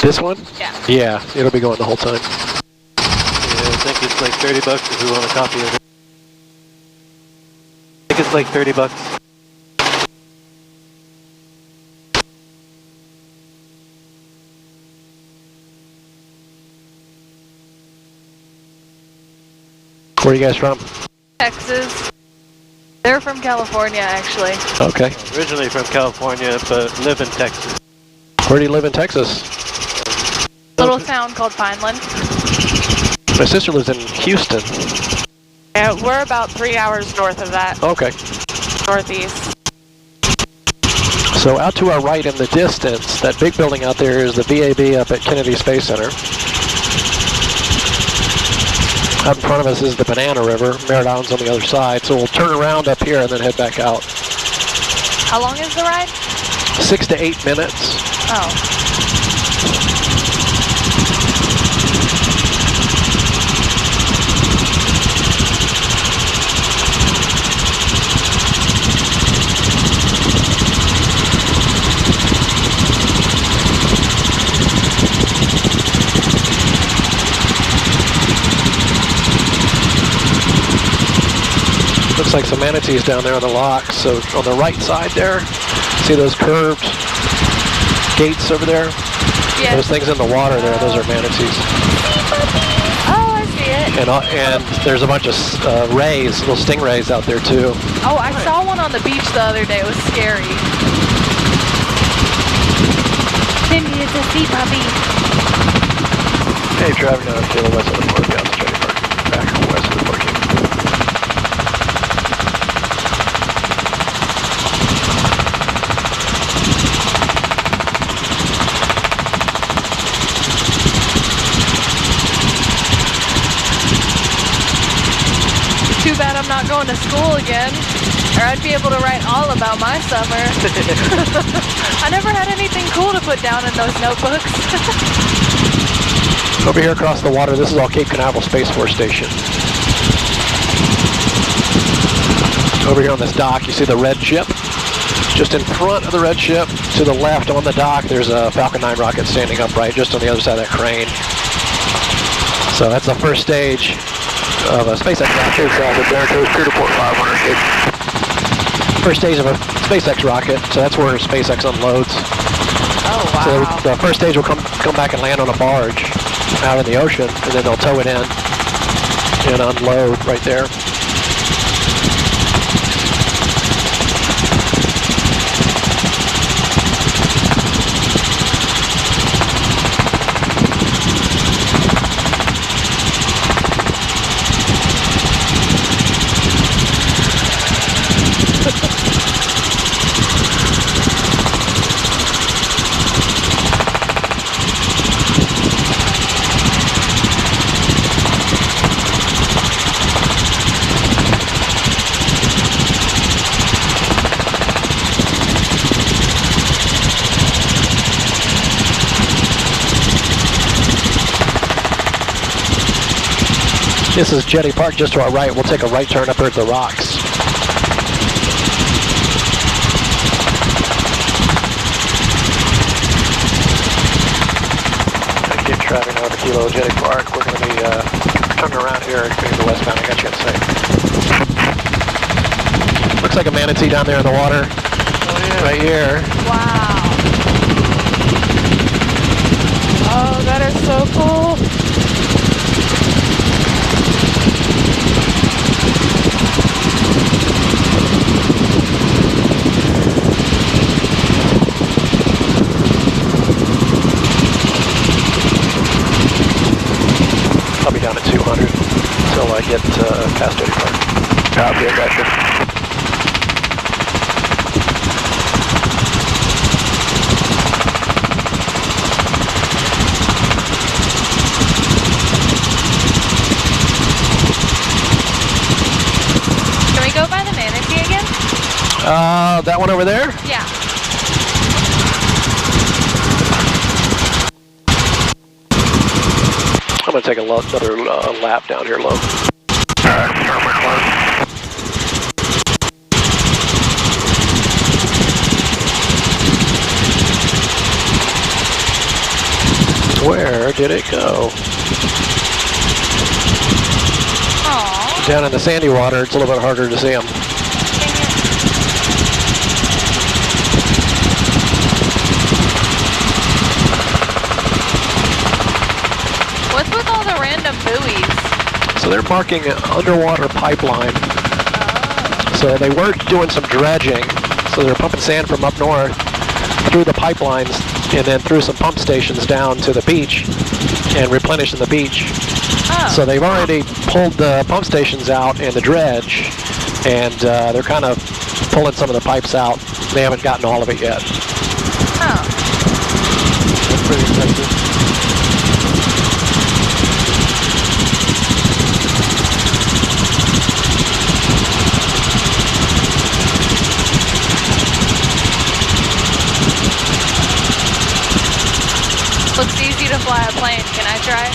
This one? Yeah. Yeah, it'll be going the whole time. Yeah, I think it's like $30 if we want a copy of it. I think it's like $30. Where are you guys from? Texas. They're from California, actually. Okay. Originally from California, but live in Texas. Where do you live in Texas? Little town called Pineland. My sister lives in Houston. Yeah, we're about 3 hours north of that. Okay. Northeast. So out to our right in the distance, that big building out there is the VAB up at Kennedy Space Center. Out in front of us is the Banana River. Merritt Island's on the other side, so we'll turn around up here and then head back out. How long is the ride? 6 to 8 minutes. Oh. Looks like some manatees down there on the locks. So on the right side there, see those curved gates over there? Yeah. Those things in the water there, those are manatees. Oh, I see it. And there's a bunch of rays, little stingrays out there too. Oh, I saw one on the beach the other day. It was scary. Cindy, it's a sea puppy. Hey, driving down to the west of the port, yeah, it's Jetty Park. Back west of the port. Too bad I'm not going to school again, or I'd be able to write all about my summer. I never had anything cool to put down in those notebooks. Over here across the water, this is all Cape Canaveral Space Force Station. Over here on this dock, you see the red ship. Just in front of the red ship, to the left on the dock, there's a Falcon 9 rocket standing upright just on the other side of that crane. So that's the first stage of a SpaceX rocket. The Veritas Crew to Port 500. First stage of a SpaceX rocket, so that's where SpaceX unloads. Oh, wow. So the first stage will come back and land on a barge out in the ocean, and then they'll tow it in and unload right there. This is Jetty Park just to our right. We'll take a right turn up here at the rocks. Keep driving over Kilo Jetty Park. We're going to be turning around here and going to the westbound. I got you in sight. Looks like a manatee down there in the water. Oh, yeah. Right here. Wow. Oh, that is so cool. I'll be down at 200 until I get past Jetty Park. Copy, I got you. Can we go by the manatee again? That one over there? Yeah. I'm going to take another lap down here low. Where did it go? Aw. Down in the sandy water, it's a little bit harder to see them. Dang it. What's with all the random buoys? So they're marking an underwater pipeline. Oh. So they were doing some dredging. So they're pumping sand from up north through the pipelines and then through some pump stations down to the beach and replenishing the beach. Oh. So they've already pulled the pump stations out and the dredge, and they're kind of pulling some of the pipes out. They haven't gotten all of it yet. Oh. That's pretty impressive. Looks easy to fly a plane. Can I try?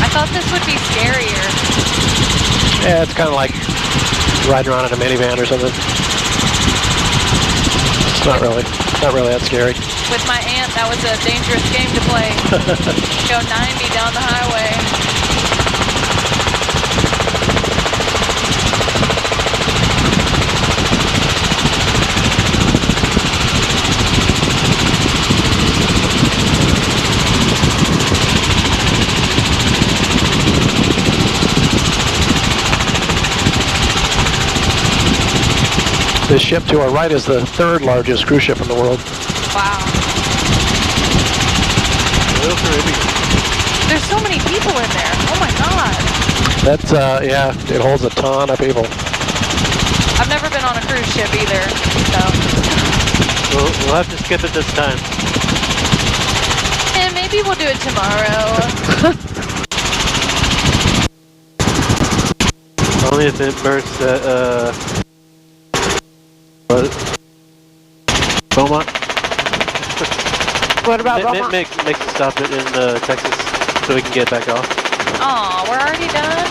I thought this would be scarier. Yeah, it's kind of like riding around in a minivan or something. It's not really that scary. With my aunt, that was a dangerous game to play. Go 90 down the highway. This ship to our right is the third largest cruise ship in the world. Wow. Royal Caribbean. There's so many people in there. Oh my god. That's, yeah, it holds a ton of people. I've never been on a cruise ship either, so. We'll have to skip it this time. And maybe we'll do it tomorrow. Only if it bursts at, Beaumont? What about Beaumont? Make a stop in Texas so we can get back off. Aw, we're already done?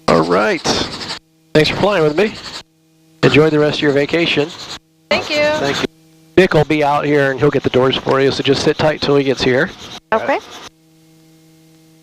All right. Thanks for flying with me. Enjoy the rest of your vacation. Thank you. Thank you. Dick will be out here and he'll get the doors for you, so just sit tight till he gets here. Okay.